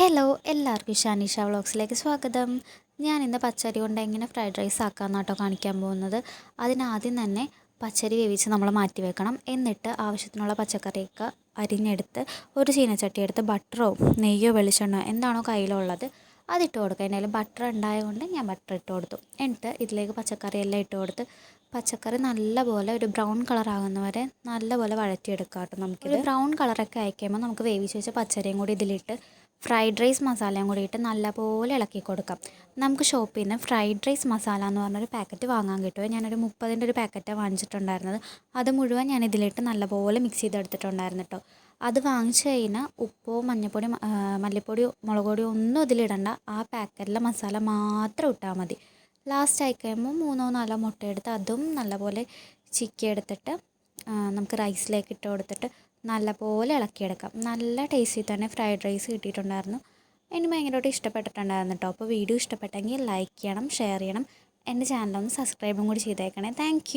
Hello എല്ലാവർക്കും ഷാനിഷ വ്ളോഗ്സിലേക്ക് സ്വാഗതം. ഞാൻ ഇന്ന് പച്ചരി കൊണ്ട് എങ്ങനെ ഫ്രൈഡ് റൈസ് ആക്കാമെന്നാട്ടോ കാണിക്കാൻ പോകുന്നത്. അതിനാദ്യം തന്നെ പച്ചരി വേവിച്ച് നമ്മൾ മാറ്റി വെക്കണം. എന്നിട്ട് ആവശ്യത്തിനുള്ള പച്ചക്കറിയൊക്കെ അരിഞ്ഞെടുത്ത് ഒരു ചീനച്ചട്ടി എടുത്ത് ബട്ടറോ നെയ്യോ വെളിച്ചെണ്ണയോ എന്താണോ കയ്യിലുള്ളത് അതിട്ട് കൊടുക്കുക. എന്തായാലും ബട്ടർ ഉണ്ടായതുകൊണ്ട് ഞാൻ ബട്ടർ ഇട്ട് കൊടുത്തു. എന്നിട്ട് ഇതിലേക്ക് പച്ചക്കറിയെല്ലാം ഇട്ട് കൊടുത്ത് പച്ചക്കറി നല്ലപോലെ ഒരു ബ്രൗൺ കളർ ആകുന്നവരെ നല്ലപോലെ വഴറ്റിയെടുക്കാം കേട്ടോ. നമുക്കിത് ബ്രൗൺ കളറൊക്കെ അയക്കുമ്പോൾ നമുക്ക് വേവിച്ച് വെച്ച പച്ചരിയും കൂടി ഇതിലിട്ട് ഫ്രൈഡ് റൈസ് മസാലയും കൂടി ഇട്ട് നല്ലപോലെ ഇളക്കി കൊടുക്കാം. നമുക്ക് ഷോപ്പിൽ നിന്ന് ഫ്രൈഡ് റൈസ് മസാല എന്ന് പറഞ്ഞൊരു പാക്കറ്റ് വാങ്ങാൻ കിട്ടുമോ. ഞാനൊരു 30-ൻ്റെ ഒരു പാക്കറ്റാണ് വാങ്ങിച്ചിട്ടുണ്ടായിരുന്നത്. അത് മുഴുവൻ ഞാൻ ഇതിലിട്ട് നല്ലപോലെ മിക്സ് ചെയ്തെടുത്തിട്ടുണ്ടായിരുന്നു കേട്ടോ. അത് വാങ്ങിച്ച് കഴിഞ്ഞാൽ ഉപ്പോ മഞ്ഞൾപ്പൊടി മല്ലിപ്പൊടിയോ മുളക് പൊടിയോ ഒന്നും ഇതിലിടണ്ട. ആ പാക്കറ്റിലെ മസാല മാത്രം ഇട്ടാൽ മതി. ലാസ്റ്റ് ആയി കഴിയുമ്പോൾ 3-4 മുട്ട എടുത്ത് അതും നല്ലപോലെ ചിക്കി എടുത്തിട്ട് നമുക്ക് റൈസിലേക്ക് ഇട്ട് കൊടുത്തിട്ട് നല്ലപോലെ ഇളക്കിയെടുക്കാം. നല്ല ടേസ്റ്റിൽ തന്നെ ഫ്രൈഡ് റൈസ് കിട്ടിയിട്ടുണ്ടായിരുന്നു. എനിക്ക് ഭയങ്കരമായിട്ട് ഇഷ്ടപ്പെട്ടിട്ടുണ്ടായിരുന്നു കേട്ടോ. അപ്പോൾ വീഡിയോ ഇഷ്ടപ്പെട്ടെങ്കിൽ ലൈക്ക് ചെയ്യണം, ഷെയർ ചെയ്യണം, എൻ്റെ ചാനലൊന്ന് സബ്സ്ക്രൈബും കൂടി ചെയ്തേക്കണേ. താങ്ക്